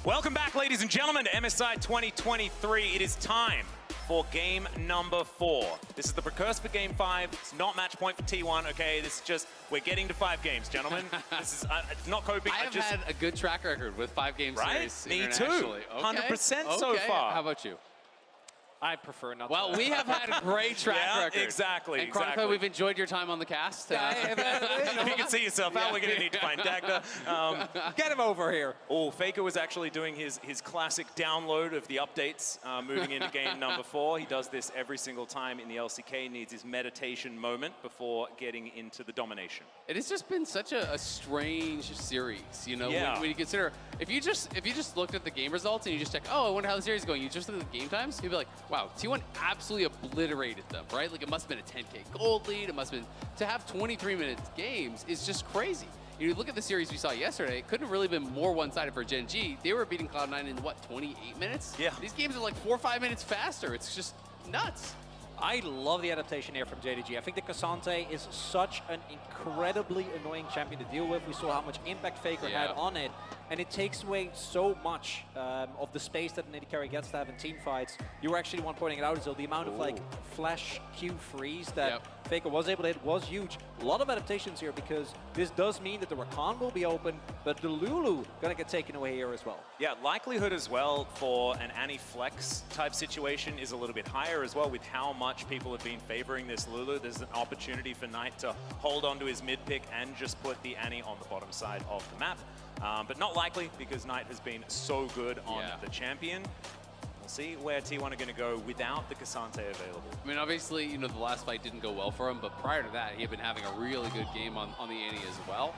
Welcome back, ladies and gentlemen, to MSI 2023. It is time for game number 4. This is the precursor for game 5. It's not match point for T1, okay? This is just, we're getting to 5 games, gentlemen. This is, it's not coping. I have had a good track record with 5-game series internationally. Me too. Okay. 100% so far. How about you? I prefer not to. Well, we have had a great track record. Exactly. And Cronicler, we've enjoyed your time on the cast. If you can see yourself out, we're going to need to find Dagda. Get him over here. Oh, Faker was actually doing his classic download of the updates moving into game number 4. He does this every single time in the LCK, needs his meditation moment before getting into the domination. It has just been such a strange series, you know, when you consider, if you just looked at the game results and you just check, oh, I wonder how the series is going, you just look at the game times, you'd be like, wow, T1 absolutely obliterated them, right? Like, it must have been a 10K gold lead. It must have been, to have 23-minute games is just crazy. You look at the series we saw yesterday, it couldn't have really been more one-sided for Gen G. They were beating Cloud9 in, what, 28 minutes? Yeah. These games are like 4 or 5 minutes faster. It's just nuts. I love the adaptation here from JDG. I think the Cassante is such an incredibly annoying champion to deal with. We saw how much impact Faker had on it, and it takes away so much of the space that an AD carry gets to have in team fights. You were actually one pointing it out, so the amount of like flash Q freeze that Faker was able to hit was huge. A lot of adaptations here because this does mean that the Rakan will be open, but the Lulu gonna get taken away here as well. Yeah, likelihood as well for an Annie flex type situation is a little bit higher as well with how much people have been favoring this Lulu. There's an opportunity for Knight to hold on to his mid pick and just put the Annie on the bottom side of the map. But not likely because Knight has been so good on the champion. We'll see where T1 are going to go without the Cassante available. I mean, obviously, you know, the last fight didn't go well for him, but prior to that, he had been having a really good game on the Annie as well.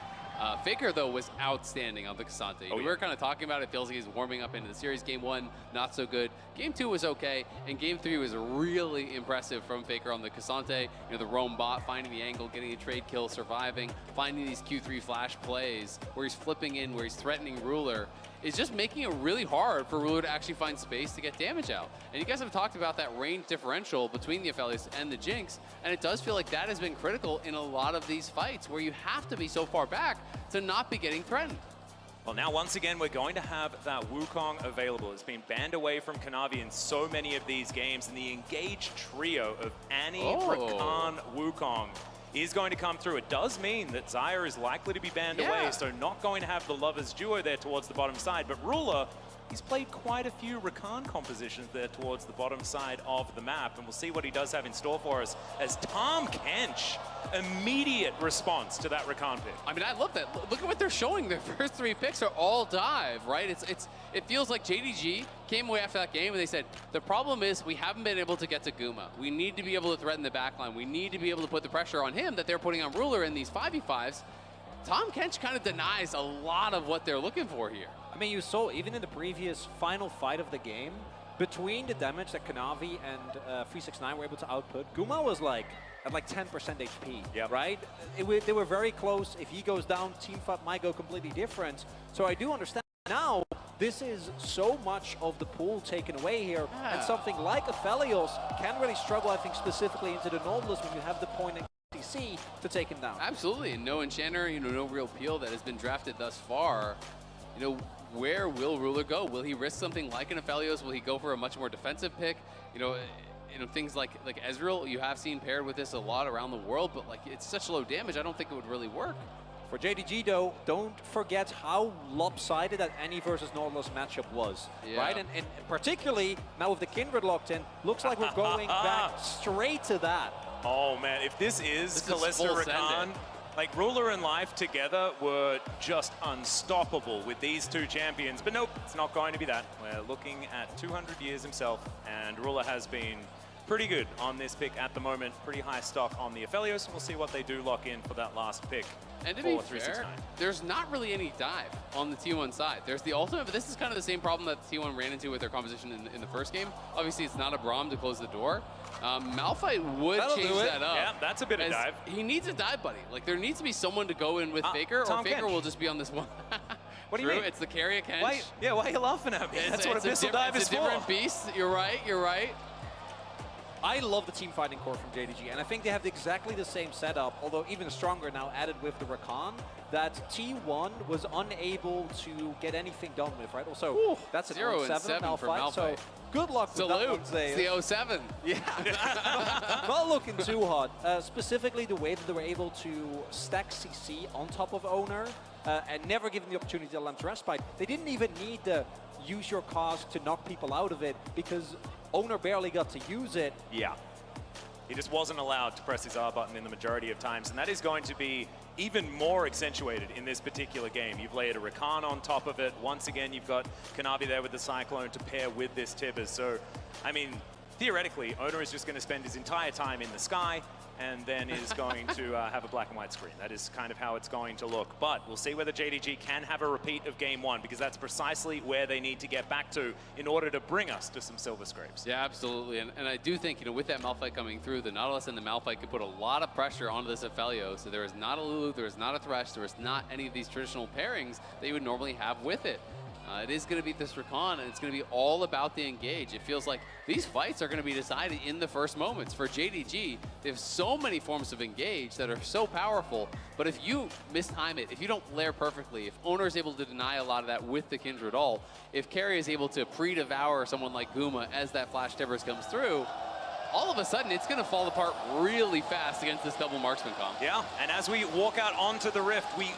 Faker, though, was outstanding on the Cassante. We were kind of talking about it. Feels like he's warming up into the series. Game 1, not so good. Game 2 was okay, and Game 3 was really impressive from Faker on the Cassante. You know, the roam bot, finding the angle, getting a trade kill, surviving, finding these Q3 flash plays where he's flipping in, where he's threatening Ruler. Is just making it really hard for Ruler to actually find space to get damage out. And you guys have talked about that range differential between the Aphelios and the Jinx, and it does feel like that has been critical in a lot of these fights where you have to be so far back to not be getting threatened. Well, now once again, we're going to have that Wukong available. It's been banned away from Kanavi in so many of these games, and the engaged trio of Annie, Rakan, Wukong is going to come through. It does mean that Xayah is likely to be banned away, so not going to have the lovers duo there towards the bottom side. But Ruler, he's played quite a few Rakan compositions there towards the bottom side of the map, and we'll see what he does have in store for us as Tahm Kench, immediate response to that Rakan pick. I mean, I love that. Look at what they're showing. Their first 3 picks are all dive, right? It feels like JDG came away after that game and they said, the problem is we haven't been able to get to Guma. We need to be able to threaten the backline. We need to be able to put the pressure on him that they're putting on Ruler in these 5v5s. Tahm Kench kind of denies a lot of what they're looking for here. I mean, you saw even in the previous final fight of the game, between the damage that Kanavi and 369 were able to output, Guma was like at like 10% HP, right? They were very close. If he goes down, team fight might go completely different. So I do understand now this is so much of the pool taken away here, and something like Aphelios can really struggle, I think, specifically into the Nautilus when you have the point in ADC to take him down. Absolutely, and no Enchanter, you know, no real peel that has been drafted thus far. You know, where will Ruler go? Will he risk something like an Aphelios? Will he go for a much more defensive pick? You know, things like Ezreal, you have seen paired with this a lot around the world, but like it's such low damage, I don't think it would really work. For JDG though, don't forget how lopsided that Annie versus Nautilus matchup was, right? And particularly now with the Kindred locked in, looks like we're going back straight to that. Oh man, if this is Kalista Rakan, like Ruler and Life together were just unstoppable with these 2 champions. But nope, it's not going to be that. We're looking at 200 years himself, and Ruler has been pretty good on this pick at the moment. Pretty high stock on the Aphelios, and we'll see what they do lock in for that last pick. And to be fair, there's not really any dive on the T1 side. There's the ultimate, but this is kind of the same problem that T1 ran into with their composition in the first game. Obviously, it's not a Braum to close the door. Malphite would change that up. Yeah, that's a bit of dive. He needs a dive buddy. Like, there needs to be someone to go in with Faker, or Faker will just be on this one. What do you mean? It's the Keria Kench. Why are you laughing at me? That's what a missile dive is for. It's a different beast. You're right. I love the team fighting core from JDG, and I think they have exactly the same setup, although even stronger now added with the Rakan. that T1 was unable to get anything done with, right? Also, that's an 0 and 0-7 7 for Malphite, so Malphite. good luck with that one, Zeus. It's the 07. Yeah, not looking too hot. Specifically, the way that they were able to stack CC on top of Oner and never give them the opportunity to land Respite. They didn't even need to use your cause to knock people out of it because Oner barely got to use it. Yeah. He just wasn't allowed to press his R button in the majority of times, and that is going to be even more accentuated in this particular game. You've layered a Rakan on top of it. Once again, you've got Kanavi there with the Cyclone to pair with this Tibbers. So, I mean, theoretically, Oner is just going to spend his entire time in the sky and then is going to have a black and white screen. That is kind of how it's going to look. But we'll see whether JDG can have a repeat of Game 1, because that's precisely where they need to get back to in order to bring us to some silver scrapes. Yeah, absolutely. And I do think, you know, with that Malphite coming through, the Nautilus and the Malphite could put a lot of pressure onto this Aphelios. So there is not a Lulu, there is not a Thresh, there is not any of these traditional pairings that you would normally have with it. It is going to be this Rakan, and it's going to be all about the engage. It feels like these fights are going to be decided in the first moments. For JDG, they have so many forms of engage that are so powerful, but if you mistime it, if you don't layer perfectly, if Oner is able to deny a lot of that with the Kindred ult, if Keria is able to pre-devour someone like Guma as that Flash Tibbers comes through, all of a sudden, it's going to fall apart really fast against this double marksman comp. Yeah, and as we walk out onto the Rift, we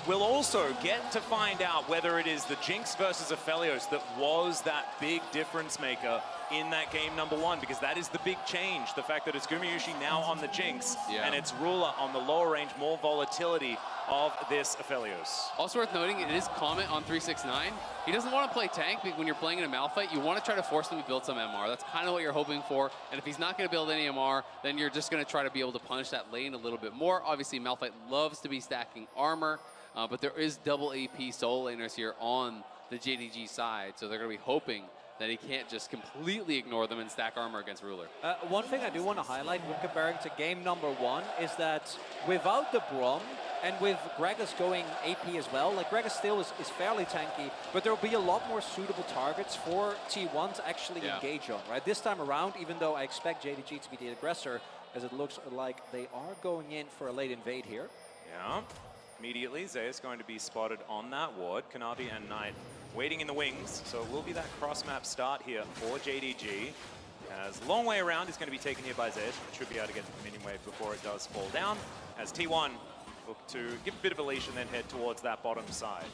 will also get to find out whether it is the Jinx versus Aphelios that was that big difference maker in that game number 1, because that is the big change. The fact that it's Gumayusi now on the Jinx and it's Ruler on the lower range, more volatility of this Aphelios. Also worth noting, it is comment on 369. He doesn't want to play tank, but when you're playing in a Malphite, you want to try to force him to build some MR. That's kind of what you're hoping for. And if he's not going to build any MR, then you're just going to try to be able to punish that lane a little bit more. Obviously, Malphite loves to be stacking armor, but there is double AP solo laners here on the JDG side, so they're going to be hoping that he can't just completely ignore them and stack armor against Ruler. One thing I do want to highlight when comparing to game number 1 is that without the Brom, and with Gragas going AP as well, like Gragas still is fairly tanky, but there will be a lot more suitable targets for T1 to actually engage on, right? This time around, even though I expect JDG to be the aggressor, as it looks like they are going in for a late invade here. Yeah. Immediately, Zeus going to be spotted on that ward. Kanavi and Knight waiting in the wings, so it will be that cross-map start here for JDG. As long way around, he's going to be taken here by Zeus. Should be able to get to the minion wave before it does fall down. As T1 look to give a bit of a leash and then head towards that bottom side.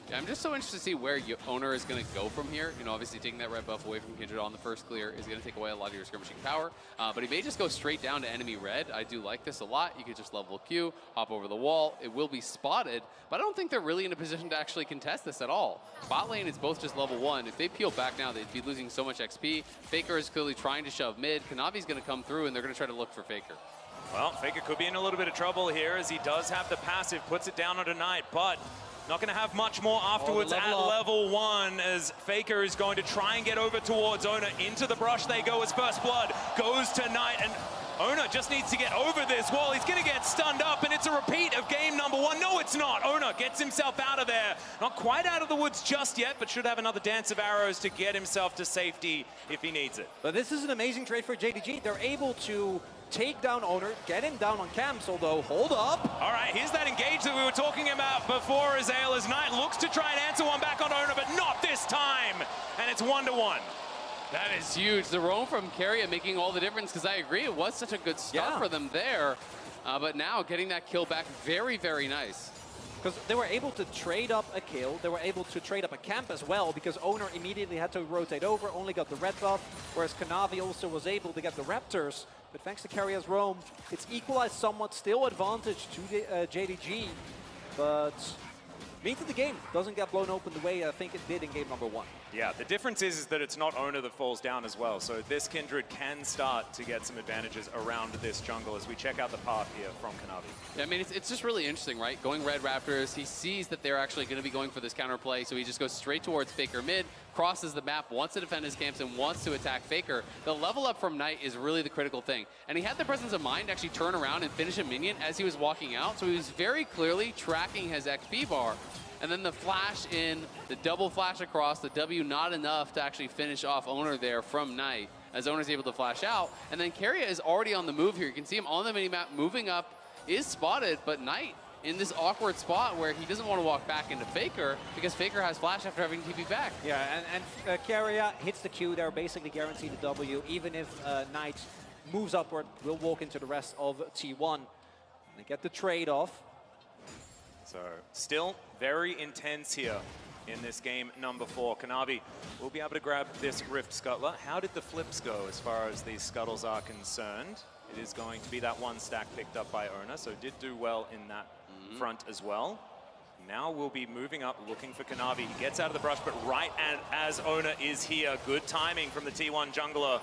Yeah, I'm just so interested to see where Oner is going to go from here. You know, obviously taking that red buff away from Kindred on the first clear is going to take away a lot of your skirmishing power. But he may just go straight down to enemy red. I do like this a lot. You could just level Q, hop over the wall. It will be spotted, but I don't think they're really in a position to actually contest this at all. Bot lane is both just level 1. If they peel back now, they'd be losing so much XP. Faker is clearly trying to shove mid. Kanavi's going to come through, and they're going to try to look for Faker. Well, Faker could be in a little bit of trouble here as he does have the passive, puts it down on a Knight, but not going to have much more afterwards at level 1 as Faker is going to try and get over towards Oner. Into the brush they go as first blood goes to Knight, and Oner just needs to get over this wall. He's going to get stunned up, and it's a repeat of game number 1. No, it's not. Oner gets himself out of there. Not quite out of the woods just yet, but should have another dance of arrows to get himself to safety if he needs it. But this is an amazing trade for JDG. They're able to take down Oner, get him down on camps, although, hold up. All right, here's that engage that we were talking about before. Azael as Knight looks to try and answer one back on Oner, but not this time. And it's 1-1. That is huge. The roam from Keria making all the difference, because I agree, it was such a good start for them there. But now getting that kill back, very, very nice. Because they were able to trade up a kill, they were able to trade up a camp as well, because Oner immediately had to rotate over, only got the red buff, whereas Kanavi also was able to get the Raptors. But thanks to Keria's roam, it's equalized somewhat, still advantage to the, JDG, but means that the game doesn't get blown open the way I think it did in game number 1. Yeah, the difference is that it's not Oner that falls down as well, so this Kindred can start to get some advantages around this jungle as we check out the path here from Kanavi. Yeah, I mean, it's just really interesting, right? Going red Raptors, he sees that they're actually going to be going for this counterplay, so he just goes straight towards Faker mid, crosses the map, wants to defend his camps, and wants to attack Faker. The level up from Knight is really the critical thing, and he had the presence of mind to actually turn around and finish a minion as he was walking out, so he was very clearly tracking his XP bar. And then the flash in, the double flash across, the W not enough to actually finish off Oner there from Knight, as Oner's able to flash out. And then Keria is already on the move here. You can see him on the minimap moving up, is spotted, but Knight in this awkward spot where he doesn't want to walk back into Faker because Faker has flash after having TP back. Yeah, and Keria hits the Q there, basically guaranteed the W. Even if Knight moves upward, will walk into the rest of T1 and get the trade off. So still very intense here in this game number 4. Kanavi will be able to grab this Rift Scuttler. How did the flips go as far as these scuttles are concerned? It is going to be that one stack picked up by Oner, so did do well in that front as well. Now we'll be moving up, looking for Kanavi. He gets out of the brush, but right as Oner is here, good timing from the T1 jungler.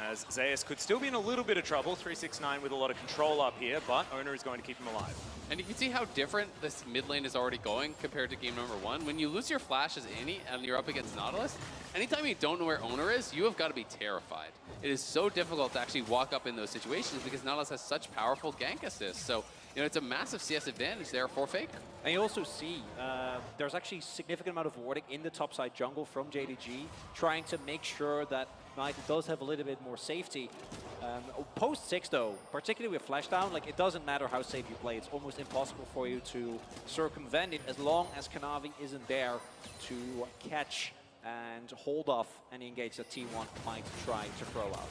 As Zeus could still be in a little bit of trouble, 369 with a lot of control up here, but Oner is going to keep him alive. And you can see how different this mid lane is already going compared to game number 1. When you lose your flash as Annie and you're up against Nautilus, anytime you don't know where Oner is, you have got to be terrified. It is so difficult to actually walk up in those situations because Nautilus has such powerful gank assists. So, you know, it's a massive CS advantage there for Faker. And you also see there's actually a significant amount of warding in the topside jungle from JDG, trying to make sure that Knight does have a little bit more safety. Post 6 though, particularly with Flashdown, like it doesn't matter how safe you play, it's almost impossible for you to circumvent it as long as Kanavi isn't there to catch and hold off any engage that T1 might try to throw out.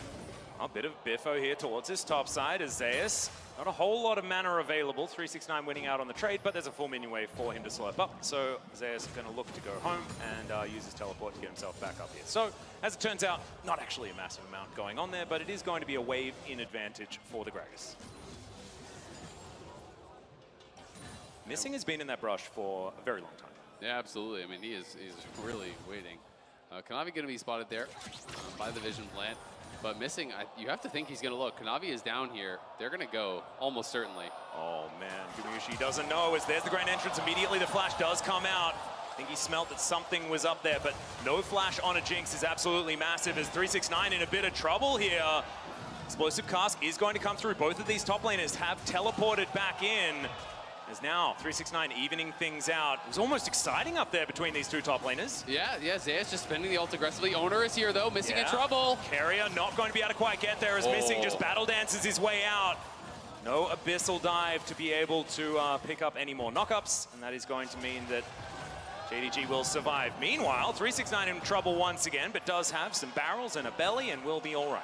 A bit of biffo here towards his top side as Zeus. Not a whole lot of mana available. 369 winning out on the trade, but there's a full minion wave for him to slurp up. So Zeus is going to look to go home and use his teleport to get himself back up here. So as it turns out, not actually a massive amount going on there, but it is going to be a wave in advantage for the Gragas. Missing has been in that brush for a very long time. Yeah, absolutely. I mean, he's really waiting. Kanavi going to be spotted there by the vision plant. But Missing, you have to think he's going to look. Kanavi is down here. They're going to go, almost certainly. Oh, man. Gumayusi doesn't know as there's the grand entrance. Immediately the flash does come out. I think he smelt that something was up there, but no flash on a Jinx is absolutely massive as 369 in a bit of trouble here. Explosive Cask is going to come through. Both of these top laners have teleported back in. As now 369 evening things out. It was almost exciting up there between these two top laners. Yeah, Zeus just spending the ult aggressively. Oner is here though, Missing in trouble. Keria not going to be able to quite get there as Missing just battle dances his way out. No abyssal dive to be able to pick up any more knockups, and that is going to mean that JDG will survive. Meanwhile, 369 in trouble once again, but does have some barrels and a belly and will be all right.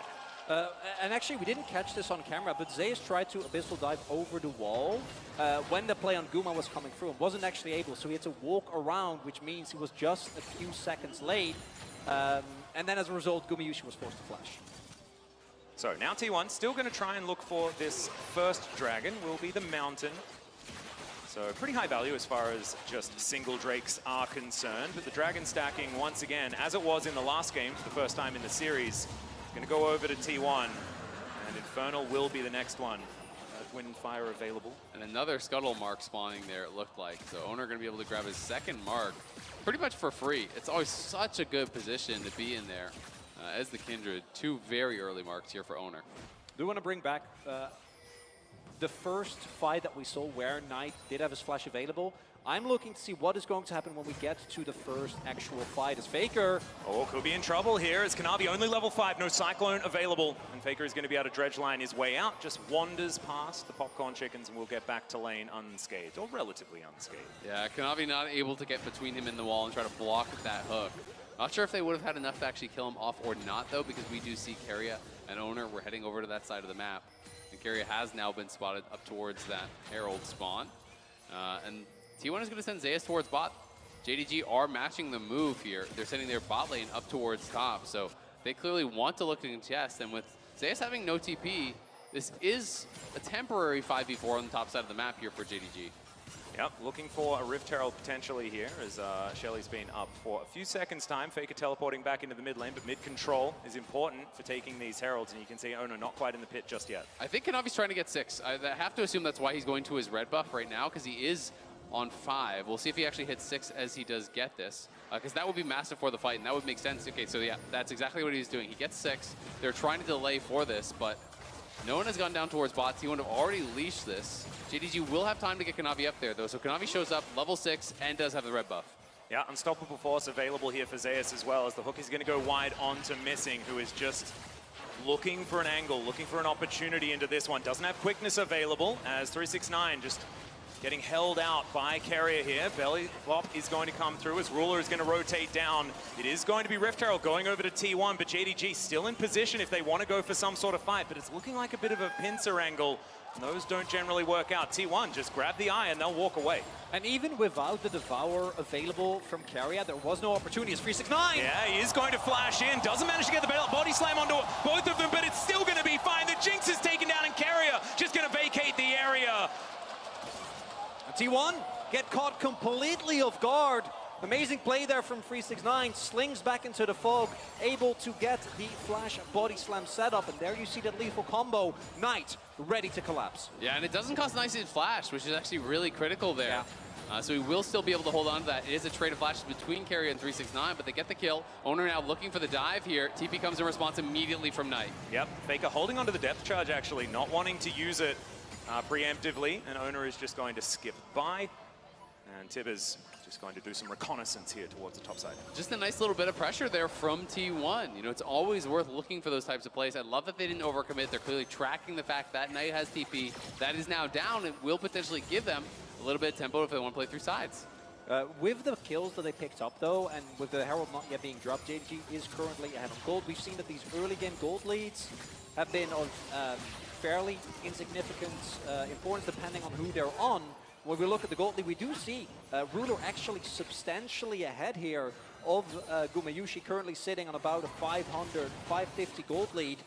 And actually, we didn't catch this on camera, but Zeus tried to abyssal dive over the wall when the play on Guma was coming through and wasn't actually able, so he had to walk around, which means he was just a few seconds late. And then as a result, Gumayusi was forced to flash. So now T1 still going to try and look for this first dragon, will be the mountain. So pretty high value as far as just single drakes are concerned, but the dragon stacking once again, as it was in the last game for the first time in the series, going to go over to T1, and Infernal will be the next one. Wind and Fire available. And another Scuttle mark spawning there, it looked like. So Oner going to be able to grab his second mark pretty much for free. It's always such a good position to be in there as the Kindred. 2 very early marks here for Oner. Do you want to bring back the first fight that we saw where Knight did have his flash available? I'm looking to see what is going to happen when we get to the first actual fight as Faker. Oh, could be in trouble here as Kanavi only level 5, no Cyclone available. And Faker is going to be able to dredge line his way out, just wanders past the popcorn chickens and will get back to lane unscathed, or relatively unscathed. Yeah, Kanavi not able to get between him and the wall and try to block that hook. Not sure if they would have had enough to actually kill him off or not though, because we do see Keria and Oner were heading over to that side of the map. And Keria has now been spotted up towards that Herald spawn. And T1 is going to send Zeus towards bot. JDG are matching the move here. They're sending their bot lane up towards top. So they clearly want to look to contest. And with Zeus having no TP, this is a temporary 5v4 on the top side of the map here for JDG. Yep, looking for a Rift Herald potentially here as Shelly's been up for a few seconds time. Faker teleporting back into the mid lane, but mid control is important for taking these Heralds, and you can see Oner not quite in the pit just yet. I think Kanavi's trying to get 6. I have to assume that's why he's going to his red buff right now, because he is on 5. We'll see if he actually hits 6 as he does get this, because that would be massive for the fight, and that would make sense. Okay, so yeah, that's exactly what he's doing. He gets 6. They're trying to delay for this, but no one has gone down towards bot. T1 have already leashed this. JDG will have time to get Kanavi up there, though, so Kanavi shows up, level 6, and does have the red buff. Yeah, Unstoppable Force available here for Zeus as well, as the hook is going to go wide onto Missing, who is just looking for an angle, looking for an opportunity into this one. Doesn't have quickness available, as 369 just getting held out by Keria here. Belly flop is going to come through as Ruler is going to rotate down. It is going to be Rift Herald going over to T1, but JDG still in position if they want to go for some sort of fight, but it's looking like a bit of a pincer angle. And those don't generally work out. T1 just grab the eye and they'll walk away. And even without the Devour available from Keria, there was no opportunity. It's 369. Yeah, he is going to flash in. Doesn't manage to get the body slam onto both of them, but it's still going to be fine. The Jinx is taken down and Keria just going to vacate the area. T1 get caught completely off guard. Amazing play there from 369, slings back into the fog, able to get the flash body slam setup, and there you see that lethal combo. Knight ready to collapse. Yeah, and it doesn't cost Nice flash, which is actually really critical there. Yeah. So he will still be able to hold on to that. It is a trade of flashes between Keria and 369, but they get the kill. Oner now looking for the dive here. TP comes in response immediately from Knight. Yep, Faker holding onto the depth charge actually, not wanting to use it preemptively, and Oner is just going to skip by. And Tibber's just going to do some reconnaissance here towards the top side. Just a nice little bit of pressure there from T1. You know, it's always worth looking for those types of plays. I love that they didn't overcommit. They're clearly tracking the fact that Knight has TP. That is now down and will potentially give them a little bit of tempo if they want to play through sides. With the kills that they picked up, though, and with the Herald not yet being dropped, JDG is currently ahead on gold. We've seen that these early game gold leads have been of fairly insignificant importance depending on who they're on. When we look at the gold lead, we do see Ruler actually substantially ahead here of Gumayusi, currently sitting on about a 500, 550 gold lead.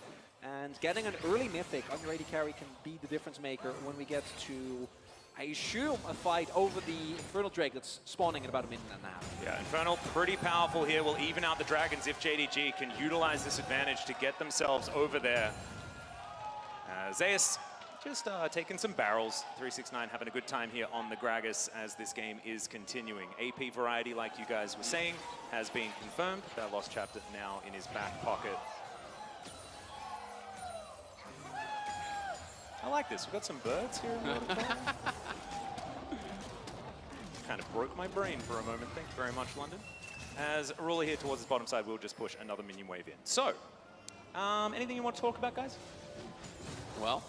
And getting an early mythic on your AD carry can be the difference maker when we get to, I assume, a fight over the Infernal Drake that's spawning in about a minute and a half. Yeah, Infernal pretty powerful here. Will even out the Dragons if JDG can utilize this advantage to get themselves over there. Zeus just taking some barrels. 369 having a good time here on the Gragas as this game is continuing. AP variety, like you guys were saying, has been confirmed. That lost chapter now in his back pocket. I like this. We've got some birds here in the waterfall. Kind of broke my brain for a moment. Thank you very much, London. As Ruler here towards his bottom side, we'll just push another minion wave in. So, anything you want to talk about, guys? Well,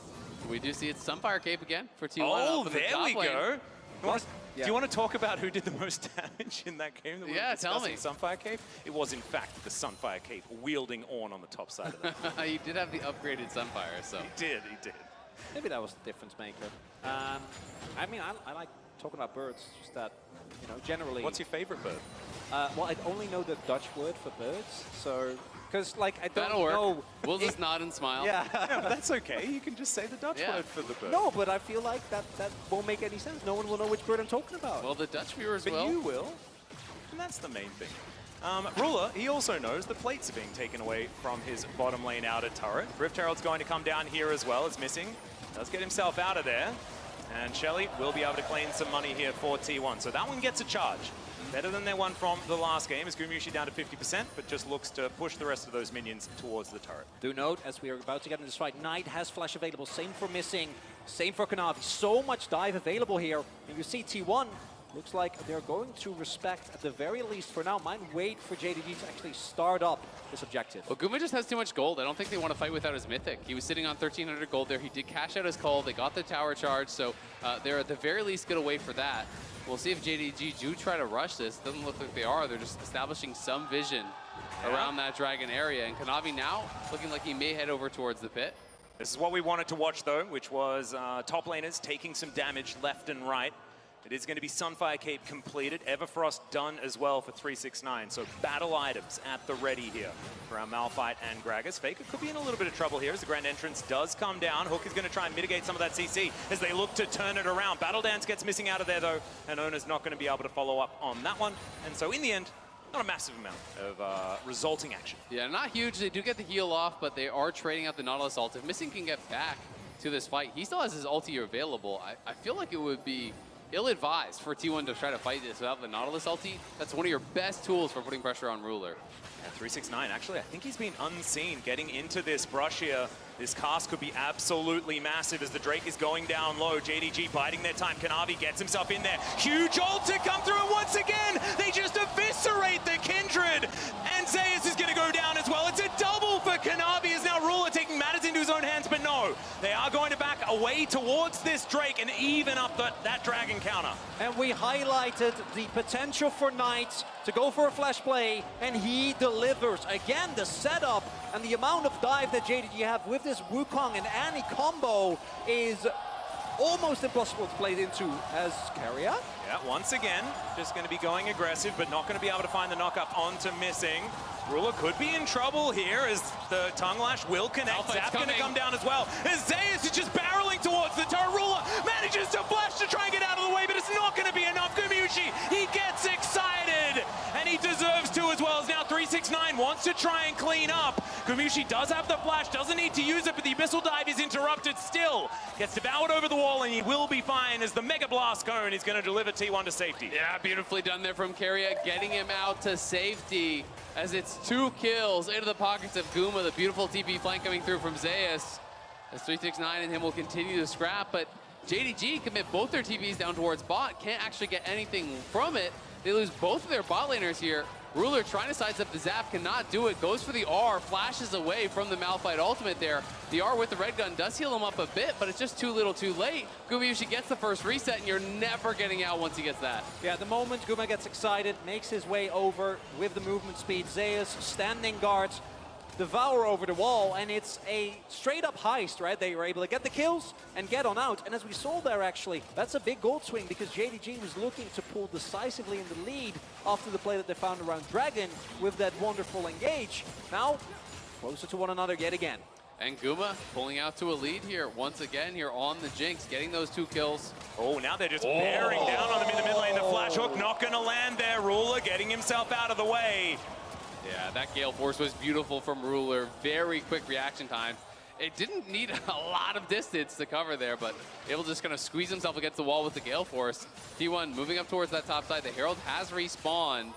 we do see it's Sunfire Cape again for T1. Oh, there we go. Yeah. Do you want to talk about who did the most damage in that game? That we Yeah, were tell me. Sunfire Cape? It was, in fact, the Sunfire Cape wielding Ornn on the top side of that. You did have the upgraded Sunfire, so. He did. Maybe that was the difference maker. I mean, I like talking about birds, just that, you know, generally. What's your favorite bird? Well, I only know the Dutch word for birds, so, because, like, I don't That'll work. know. We'll just nod and smile. Yeah. Yeah, but that's okay. You can just say the Dutch word for the bird. No, but I feel like that won't make any sense. No one will know which bird I'm talking about. Well, the Dutch viewers But will. you will. And that's the main thing. Ruler, he also knows the plates are being taken away from his bottom lane outer turret. Rift Herald's going to come down here as well. It's missing. Does get himself out of there. And Shelly will be able to claim some money here for T1. So that one gets a charge. Better than their one from the last game, as Gumayusi down to 50%, but just looks to push the rest of those minions towards the turret. Do note, as we are about to get into this fight, Knight has flash available. Same for Missing, same for Kanavi. So much dive available here. And you see T1, looks like they're going to respect, at the very least for now, might wait for JDG to actually start up this objective. Well, Guma just has too much gold. I don't think they want to fight without his Mythic. He was sitting on 1,300 gold there. He did cash out his call. They got the tower charge, so they're at the very least going to wait for that. We'll see if JDG do try to rush this. Doesn't look like they are. They're just establishing some vision around that dragon area. And Kanavi now looking like he may head over towards the pit. This is what we wanted to watch, though, which was top laners taking some damage left and right. It is going to be Sunfire Cape completed. Everfrost done as well for 369. So battle items at the ready here for our Malphite and Gragas. Faker could be in a little bit of trouble here as the Grand Entrance does come down. Hook is going to try and mitigate some of that CC as they look to turn it around. Battle Dance gets missing out of there, though, and Oner's not going to be able to follow up on that one. And so in the end, not a massive amount of resulting action. Yeah, not huge. They do get the heal off, but they are trading out the Nautilus ult. If Missing can get back to this fight, he still has his ulti available. I feel like it would be ill-advised for T1 to try to fight this without the Nautilus ulti. That's one of your best tools for putting pressure on Ruler. Yeah, 369, actually, I think he's been unseen getting into this brush here. This cast could be absolutely massive as the Drake is going down low. JDG biding their time. Kanavi gets himself in there. Huge ult to come through, and once again, they just eviscerate the Kindred. And Zeus is going to go down as well. It's a double for Kanavi as now Ruler taking matters into his own hands, but no. They are going to back away towards this Drake and even up that dragon counter. And we highlighted the potential for Knight to go for a flash play, and he delivers. Again, the setup and the amount of dive that JDG have with this Wukong and Annie combo is almost impossible to play into as Keria. Yeah, once again, just going to be going aggressive, but not going to be able to find the knockup onto missing. Ruler could be in trouble here as the tongue lash will connect. Zap's going to come down as well. As Zeus is just barreling towards the turret. Ruler manages to flash to try and get out of the way, but it's not going to be enough. Gumayusi, he gets excited, and he deserves to as well. As now 369 wants to try and clean up. Gumayusi does have the flash, doesn't need to use it, but the Abyssal Dive is interrupted still. Gets devoured over the wall, and he will be fine as the Mega Blast Cone is going to deliver T1 to safety. Yeah, beautifully done there from Keria, getting him out to safety as it's 2 kills into the pockets of Guma. The beautiful TP flank coming through from Zeus as 369 and him will continue to scrap, but JDG commit both their TPs down towards bot, can't actually get anything from it. They lose both of their bot laners here. Ruler trying to sidestep the Zap, cannot do it, goes for the R, flashes away from the Malphite ultimate there. The R with the red gun does heal him up a bit, but it's just too little too late. Gumayusi gets the first reset, and you're never getting out once he gets that. Yeah, the moment Guma gets excited, makes his way over with the movement speed. Zeus, standing guards, devour over the wall, and it's a straight-up heist, right? They were able to get the kills and get on out. And as we saw there, actually, that's a big gold swing because JDG was looking to pull decisively in the lead after the play that they found around Dragon with that wonderful engage. Now, closer to one another yet again. And Guma pulling out to a lead here once again here on the Jinx, getting those 2 kills. Oh, now they're just bearing down on them in the mid lane. The flash hook not going to land there. Ruler getting himself out of the way. Yeah, that Gale Force was beautiful from Ruler. Very quick reaction time. It didn't need a lot of distance to cover there, but able to just kind of squeeze himself against the wall with the Gale Force. T1 moving up towards that top side. The Herald has respawned.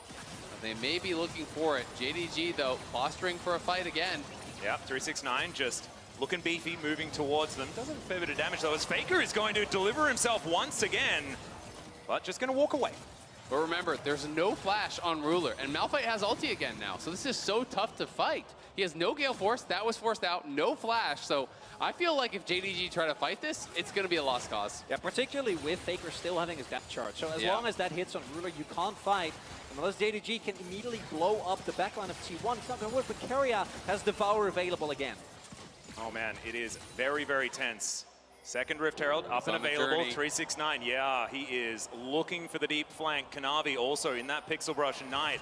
They may be looking for it. JDG, though, posturing for a fight again. Yep, 369 just looking beefy, moving towards them. Doesn't a fair bit of damage, though, as Faker is going to deliver himself once again, but just going to walk away. But remember, there's no flash on Ruler, and Malphite has ulti again now, so this is so tough to fight. He has no Gale Force, that was forced out, no flash, so I feel like if JDG try to fight this, it's going to be a lost cause. Yeah, particularly with Faker still having his depth charge. So as long as that hits on Ruler, you can't fight. Unless JDG can immediately blow up the backline of T1, it's not going to work, but Keria has Devour available again. Oh man, it is very, very tense. Second Rift Herald up and available, 369. Yeah, he is looking for the deep flank. Kanavi also in that Pixel Brush and Knight,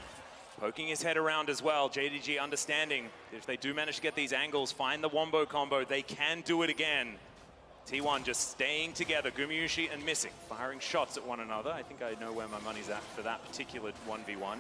poking his head around as well. JDG understanding if they do manage to get these angles, find the Wombo combo, they can do it again. T1 just staying together, Gumayusi and missing, firing shots at one another. I think I know where my money's at for that particular 1v1.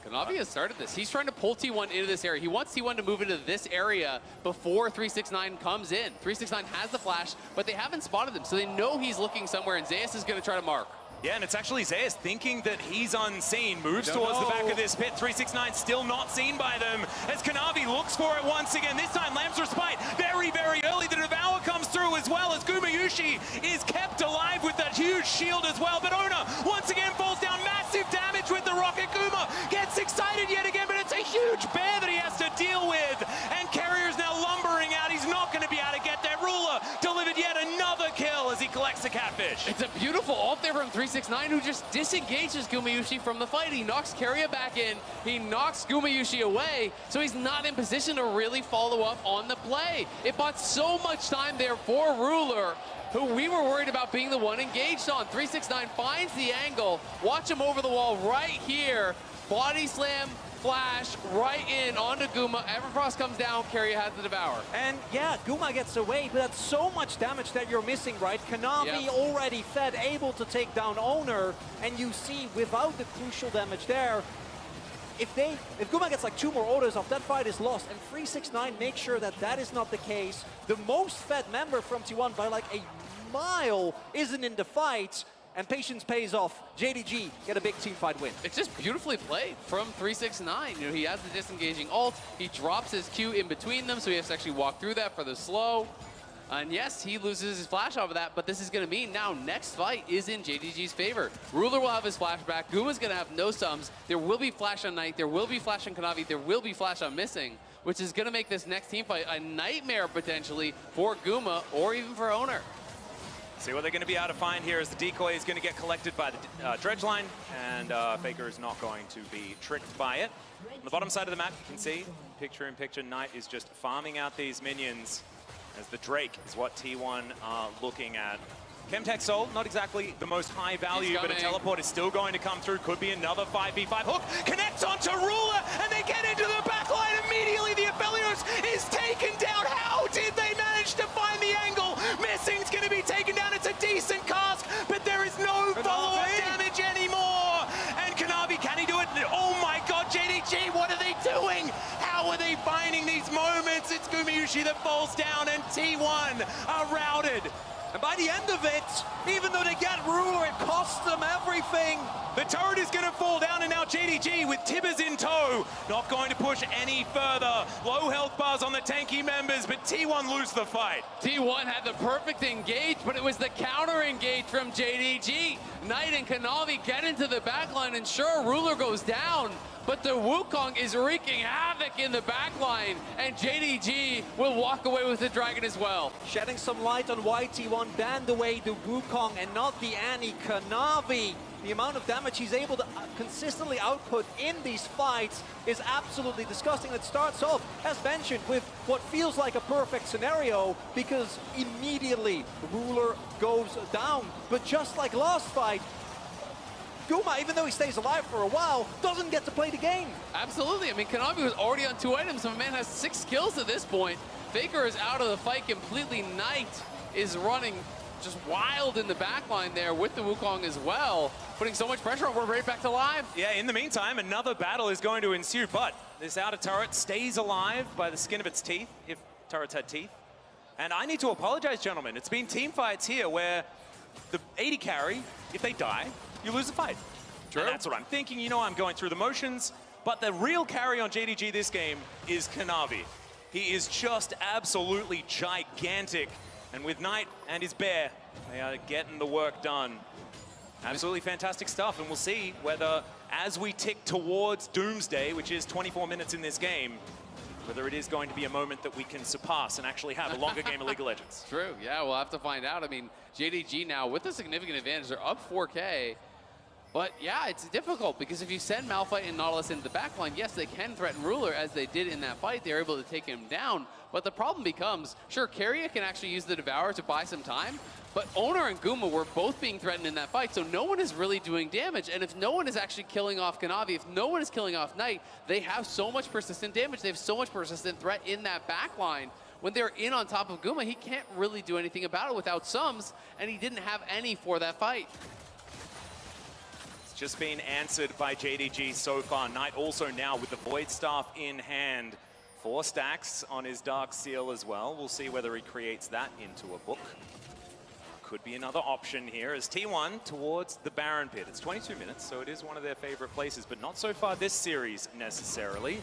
Kanavi has started this. He's trying to pull T1 into this area. He wants T1 to move into this area before 369 comes in. 369 has the flash, but they haven't spotted him, so they know he's looking somewhere, and Zeus is going to try to mark. Yeah, and it's actually Zeus thinking that he's unseen, moves towards the back of this pit. 369 still not seen by them as Kanavi looks for it once again. This time Lamb's Respite very, very early. The Devour comes through as well as Gumayusi is kept alive with that huge shield as well. But Oner once again falls down, massive damage with the rocket. Guma gets excited yet again, but it's a huge bear that he has to deal with. And Carrier's now lumbering out. He's not going to be able to get there. Ruler delivered yet another kill as he collects the catfish. It's a beautiful ult there from 369 who just disengages Gumayusi from the fight. He knocks Keria back in. He knocks Gumayusi away, so he's not in position to really follow up on the play. It bought so much time there for Ruler, who we were worried about being the one engaged on. 369 finds the angle. Watch him over the wall right here. Body slam, flash, right in onto Guma. Everfrost comes down, Keria has the Devour. And yeah, Guma gets away, but that's so much damage that you're missing, right? Kanavi already fed, able to take down Oner, and you see without the crucial damage there, if Guma gets like 2 more orders off, that fight is lost, and 369 makes sure that that is not the case. The most fed member from T1 by like a mile isn't in the fight, and patience pays off. JDG get a big team fight win. It's just beautifully played from 369. You know, he has the disengaging ult. He drops his Q in between them, so he has to actually walk through that for the slow. And yes, he loses his flash off of that, but this is going to mean now next fight is in JDG's favor. Ruler will have his flashback. Guma's going to have no sums. There will be flash on Knight. There will be flash on Kanavi. There will be flash on Missing, which is going to make this next team fight a nightmare potentially for Guma or even for Oner. See what they're going to be able to find here as the decoy is going to get collected by the dredge line, and Faker is not going to be tricked by it. On the bottom side of the map, you can see, picture-in-picture, Knight is just farming out these minions as the Drake is what T1 are looking at. Chemtech Soul, not exactly the most high value, but a teleport is still going to come through. Could be another 5v5. Hook connects onto Ruler, and they get into the backline immediately. The Aphelios is taken down. How did they manage to find the angle? Missing's going to be taken down. It's a decent cast, but there is no follow-up damage anymore. And Kanavi, can he do it? Oh my god, JDG, what are they doing? How are they finding these moments? It's Gumayusi that falls down, and T1 are routed. And by the end of it, even though they get Ruler, it costs them everything. The turret is going to fall down, and now JDG with Tibbers in tow, not going to push any further. Low health bars on the tanky members, but T1 lose the fight. T1 had the perfect engage, but it was the counter engage from JDG. Knight and Kanavi get into the backline, and sure, Ruler goes down, but the Wukong is wreaking havoc in the backline, and JDG will walk away with the dragon as well. Shedding some light on why T1 banned away the Wukong and not the Annie. Kanavi, the amount of damage he's able to consistently output in these fights is absolutely disgusting. It starts off, as mentioned, with what feels like a perfect scenario because immediately Ruler goes down. But just like last fight, Guma, even though he stays alive for a while, doesn't get to play the game. Absolutely. I mean, Kanavi was already on 2 items. My man has 6 kills at this point. Faker is out of the fight completely. Knight is running just wild in the backline there with the Wukong as well, putting so much pressure on. We're right back to live. Yeah, in the meantime, another battle is going to ensue, but this outer turret stays alive by the skin of its teeth, if turrets had teeth. And I need to apologize, gentlemen. It's been team fights here where the AD carry, if they die, you lose the fight. True. And that's what I'm thinking. You know, I'm going through the motions, but the real carry on JDG this game is Kanavi. He is just absolutely gigantic. And with Knight and his bear, they are getting the work done. Absolutely fantastic stuff. And we'll see whether, as we tick towards Doomsday, which is 24 minutes in this game, whether it is going to be a moment that we can surpass and actually have a longer game of League of Legends. True. Yeah, we'll have to find out. I mean, JDG now with a significant advantage. They're up 4K. But yeah, it's difficult because if you send Malphite and Nautilus into the backline, yes, they can threaten Ruler as they did in that fight. They're able to take him down. But the problem becomes, sure, Keria can actually use the Devourer to buy some time, but Oner and Guma were both being threatened in that fight, so no one is really doing damage. And if no one is actually killing off Kanavi, if no one is killing off Knight, they have so much persistent damage. They have so much persistent threat in that backline. When they're in on top of Guma, he can't really do anything about it without sums, and he didn't have any for that fight. It's just been answered by JDG so far. Knight also now with the Void Staff in hand. 4 stacks on his Dark Seal as well. We'll see whether he creates that into a book. Could be another option here as T1 towards the Baron Pit. It's 22 minutes, so it is one of their favorite places, but not so far this series necessarily.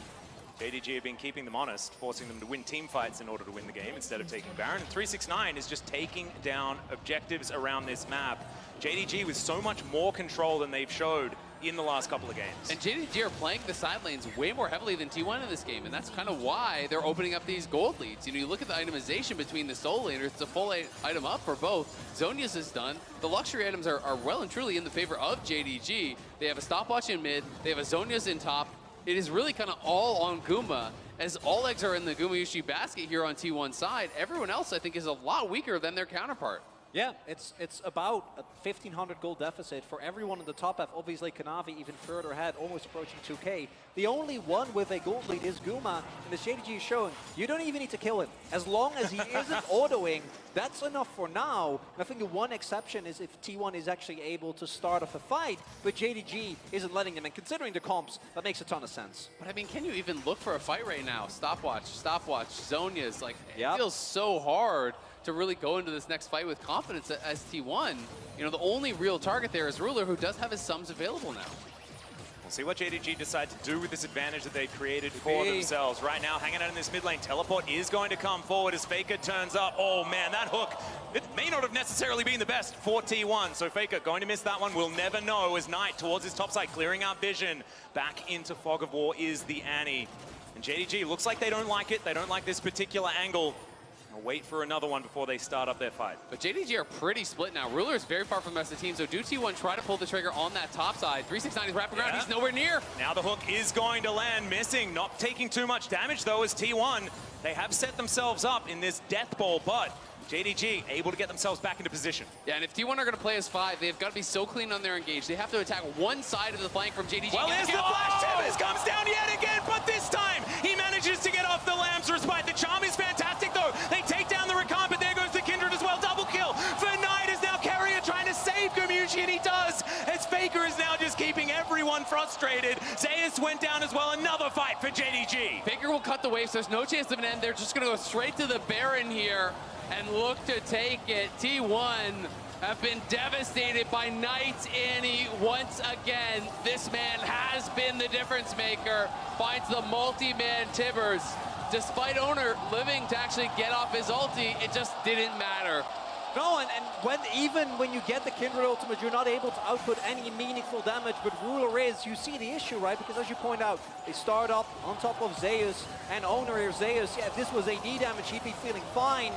JDG have been keeping them honest, forcing them to win team fights in order to win the game instead of taking Baron. And 369 is just taking down objectives around this map. JDG with so much more control than they've showed in the last couple of games. And JDG are playing the side lanes way more heavily than T1 in this game, and that's kind of why they're opening up these gold leads. You know, you look at the itemization between the solo laners, it's a full item up for both. Zhonya's is done. The luxury items are well and truly in the favor of JDG. They have a stopwatch in mid, they have a Zhonya's in top. It is really kind of all on Guma, as all eggs are in the Gumayusi basket here on T1 side. Everyone else, I think, is a lot weaker than their counterpart. Yeah, it's about a 1,500 gold deficit for everyone in the top half. Obviously, Kanavi even further ahead, almost approaching 2K. The only one with a gold lead is Guma, and as JDG is showing, you don't even need to kill him. As long as he isn't autoing, that's enough for now. And I think the one exception is if T1 is actually able to start off a fight, but JDG isn't letting them. And considering the comps, that makes a ton of sense. But I mean, can you even look for a fight right now? Stopwatch, Zhonya's, like, it feels so hard to really go into this next fight with confidence as T1. You know, the only real target there is Ruler, who does have his sums available now. We'll see what JDG decide to do with this advantage that they've created for themselves. Right now, hanging out in this mid lane, teleport is going to come forward as Faker turns up. Oh man, that hook, it may not have necessarily been the best for T1. So Faker going to miss that one. We'll never know as Knight towards his top side, clearing out vision. Back into Fog of War is the Annie. And JDG looks like they don't like it. They don't like this particular angle. I'll wait for another one before they start up their fight. But JDG are pretty split now. Ruler is very far from the rest of the team, so do T1 try to pull the trigger on that top side. 369 is wrapping around, he's nowhere near. Now the hook is going to land, missing, not taking too much damage though as T1. They have set themselves up in this death ball, but JDG able to get themselves back into position. Yeah, and if T1 are going to play as 5, they've got to be so clean on their engage. They have to attack one side of the flank from JDG. Well, there's the flash. Timbers comes down yet again, but this time he manages to get off the Lamb's respite. The charm is fantastic though. They take down the Rakan, but there goes the Kindred as well. Double kill for Knight as now Keria trying to save Gumayusi, and he does. As Faker is now just keeping everyone frustrated. Zeus went down as well. Another fight for JDG. Faker will cut the wave, so there's no chance of an end. They're just going to go straight to the Baron here and look to take it. T1 have been devastated by Knight's Annie once again. This man has been the difference maker. Finds the multi-man Tibbers. Despite Oner living to actually get off his ulti, it just didn't matter. No, and even when you get the Kindred ultimate, you're not able to output any meaningful damage, but Ruler is, you see the issue, right? Because as you point out, they start up on top of Zeus and Oner here. Zeus, yeah, if this was AD damage, he'd be feeling fine.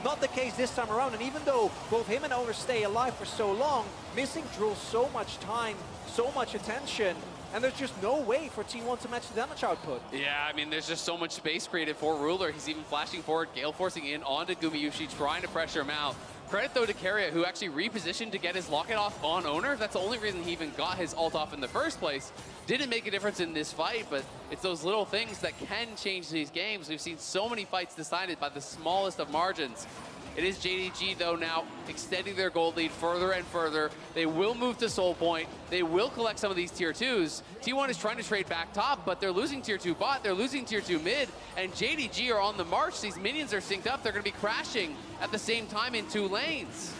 Not the case this time around, and even though both him and Oner stay alive for so long, missing drills so much time, so much attention, and there's just no way for T1 to match the damage output. Yeah, I mean, there's just so much space created for Ruler. He's even flashing forward, Gale forcing in onto Gumayusi, trying to pressure him out. Credit, though, to Keria, who actually repositioned to get his locket off on Oner. That's the only reason he even got his ult off in the first place. Didn't make a difference in this fight, but it's those little things that can change these games. We've seen so many fights decided by the smallest of margins. It is JDG, though, now extending their gold lead further and further. They will move to Soul Point. They will collect some of these tier 2s. T1 is trying to trade back top, but they're losing tier 2 bot, they're losing tier 2 mid, and JDG are on the march. These minions are synced up. They're going to be crashing at the same time in 2 lanes.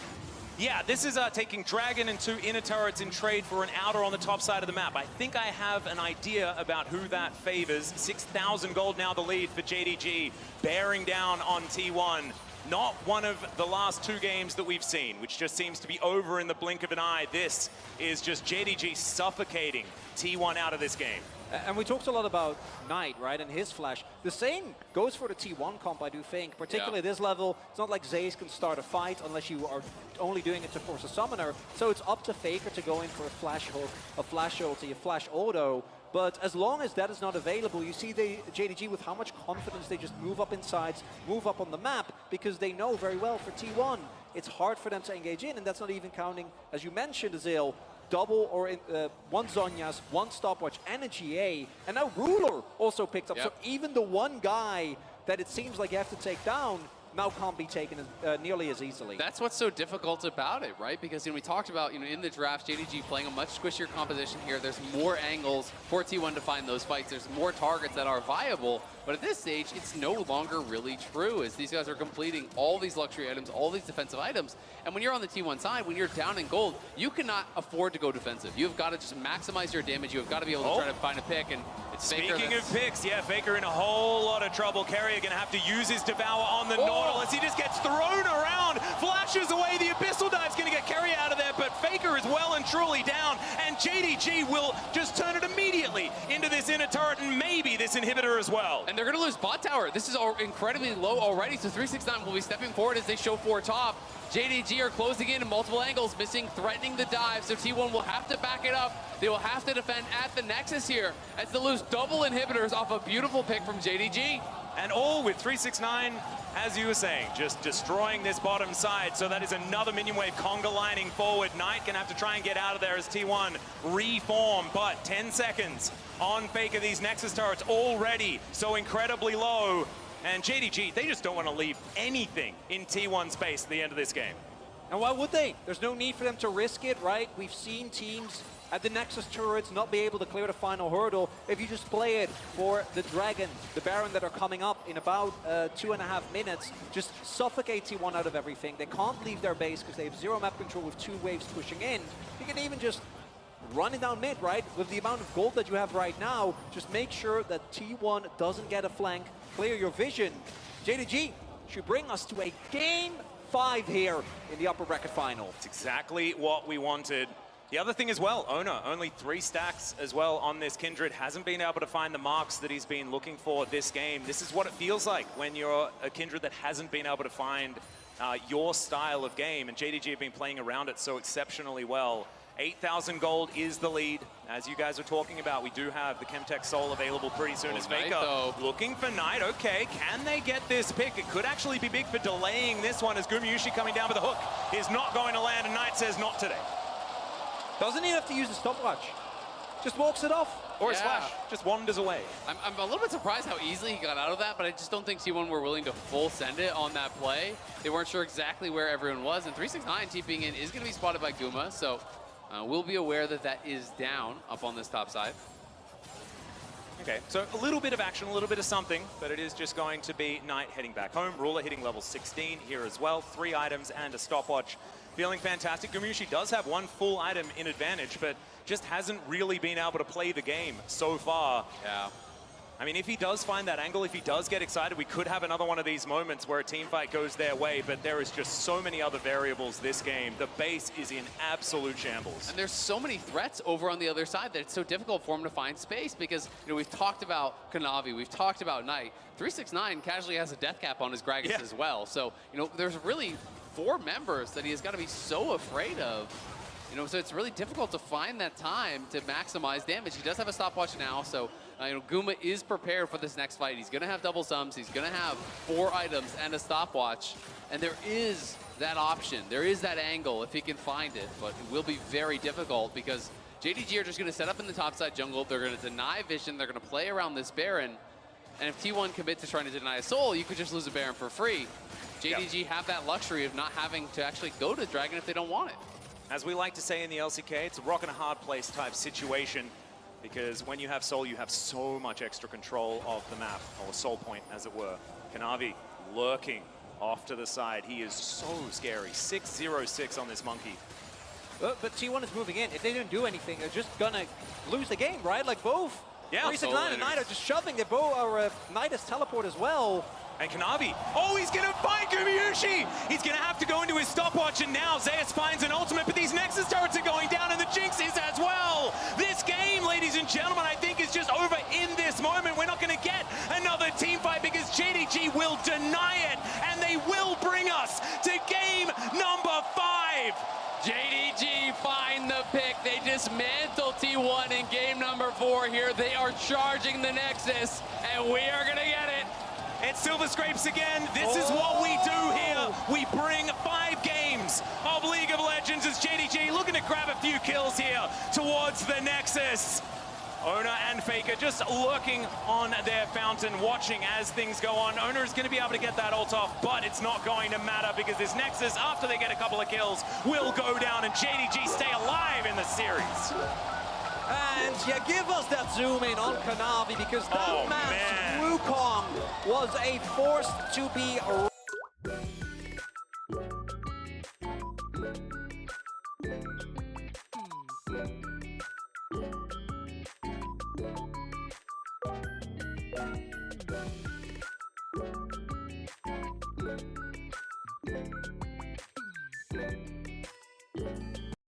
Yeah, this is taking Dragon and 2 inner turrets in trade for an outer on the top side of the map. I think I have an idea about who that favors. 6,000 gold now the lead for JDG, bearing down on T1. Not one of the last 2 games that we've seen, which just seems to be over in the blink of an eye. This is just JDG suffocating T1 out of this game. And we talked a lot about Knight, right, and his flash. The same goes for the T1 comp, I do think. Particularly at this level, it's not like Zeus can start a fight unless you are only doing it to force a summoner. So it's up to Faker to go in for a flash hook, a flash ulti, a flash auto. But as long as that is not available, you see the JDG with how much confidence they just move up in sides, move up on the map, because they know very well for T1, it's hard for them to engage in, and that's not even counting, as you mentioned, Azael, double or 1 Zhonya's, 1 stopwatch, and a GA, and now Ruler also picked up. So even the one guy that it seems like you have to take down now can't be taken nearly as easily. That's what's so difficult about it, right? Because we talked about, in the draft, JDG playing a much squishier composition here. There's more angles for T1 to find those fights. There's more targets that are viable. But at this stage, it's no longer really true, as these guys are completing all these luxury items, all these defensive items. And when you're on the T1 side, when you're down in gold, you cannot afford to go defensive. You've got to just maximize your damage. You've got to be able to try to find a pick. And it's Faker. Speaking of picks, yeah, Faker in a whole lot of trouble. Keria going to have to use his Devour on the Nautilus. He just gets thrown around, flashes away. The Abyssal Dive's going to get Keria out of there, but Faker is well and truly down, and JDG will just turn it immediately into this inner turret and maybe this inhibitor as well. And they're going to lose bot tower. This is incredibly low already, so 369 will be stepping forward as they show 4 top. JDG are closing in multiple angles, missing, threatening the dive, so T1 will have to back it up. They will have to defend at the Nexus here as they lose double inhibitors off a beautiful pick from JDG. And all with 369, as you were saying, just destroying this bottom side. So that is another minion wave conga lining forward. Knight gonna have to try and get out of there as T1 reform, but 10 seconds on Faker. These Nexus turrets already so incredibly low. And JDG, they just don't want to leave anything in T1 space at the end of this game. And why would they? There's no need for them to risk it, right? We've seen teams at the Nexus turrets not be able to clear the final hurdle if you just play it for the Dragon, the Baron that are coming up in about 2.5 minutes. Just suffocate T1 out of everything. They can't leave their base because they have 0 map control with 2 waves pushing in. You can even just run it down mid, right? With the amount of gold that you have right now, just make sure that T1 doesn't get a flank. Clear your vision. JDG should bring us to a Game 5 here in the upper bracket final. It's exactly what we wanted. The other thing as well, Oner, only 3 stacks as well on this Kindred. Hasn't been able to find the marks that he's been looking for this game. This is what it feels like when you're a Kindred that hasn't been able to find your style of game. And JDG have been playing around it so exceptionally well. 8,000 gold is the lead. As you guys are talking about, we do have the Chemtech Soul available pretty soon as Faker looking for Knight. Okay, can they get this pick? It could actually be big for delaying this one as Gumayusi coming down with the hook is not going to land, and Knight says not today. Doesn't even have to use the stopwatch. Just walks it off. Or a splash, just wanders away. I'm a little bit surprised how easily he got out of that, but I just don't think T1 were willing to full send it on that play. They weren't sure exactly where everyone was, and 369 TPing in is going to be spotted by Guma, so we'll be aware that that is down up on this top side. Okay, so a little bit of action, a little bit of something, but it is just going to be Knight heading back home. Ruler hitting level 16 here as well. 3 items and a stopwatch. Feeling fantastic. Gumayusi does have 1 full item in advantage, but just hasn't really been able to play the game so far. Yeah. I mean, if he does find that angle, if he does get excited, we could have another one of these moments where a team fight goes their way, but there is just so many other variables this game. The base is in absolute shambles. And there's so many threats over on the other side that it's so difficult for him to find space because, you know, we've talked about Kanavi, we've talked about Knight. 369 casually has a death cap on his Gragas as well. So, you know, there's really 4 members that he has got to be so afraid of. You know, so it's really difficult to find that time to maximize damage. He does have a stopwatch now, so you know, Guma is prepared for this next fight. He's going to have double sums. He's going to have 4 items and a stopwatch, and there is that option. There is that angle if he can find it, but it will be very difficult because JDG are just going to set up in the topside jungle. They're going to deny vision. They're going to play around this Baron, and if T1 commits to trying to deny a soul, you could just lose a Baron for free. JDG have that luxury of not having to actually go to Dragon if they don't want it. As we like to say in the LCK, it's a rock and a hard place type situation because when you have Soul, you have so much extra control of the map, or Soul Point, as it were. Kanavi lurking off to the side. He is so scary. 6-0-6 on this monkey. But T1 is moving in. If they don't do anything, they're just gonna lose the game, right? Like both. Yeah. 369 and Knight are just shoving. They both are Knight is teleport as well. And Kanavi, oh, he's gonna find Gumayusi! He's gonna have to go into his stopwatch, and now Zeus finds an ultimate, but these Nexus turrets are going down, and the Jinx is as well! This game, ladies and gentlemen, I think is just over in this moment. We're not gonna get another team fight because JDG will deny it, and they will bring us to game number 5! JDG find the pick. They dismantle T1 in game number 4 here. They are charging the Nexus, and we are gonna get it. It's Silver Scrapes again. This is what we do here. We bring 5 games of League of Legends as JDG looking to grab a few kills here towards the Nexus. Oner and Faker just lurking on their fountain, watching as things go on. Oner is going to be able to get that ult off, but it's not going to matter because this Nexus, after they get a couple of kills, will go down and JDG stay alive in the series. And yeah, give us that zoom in on Kanavi because that man's Wukong was a force to be.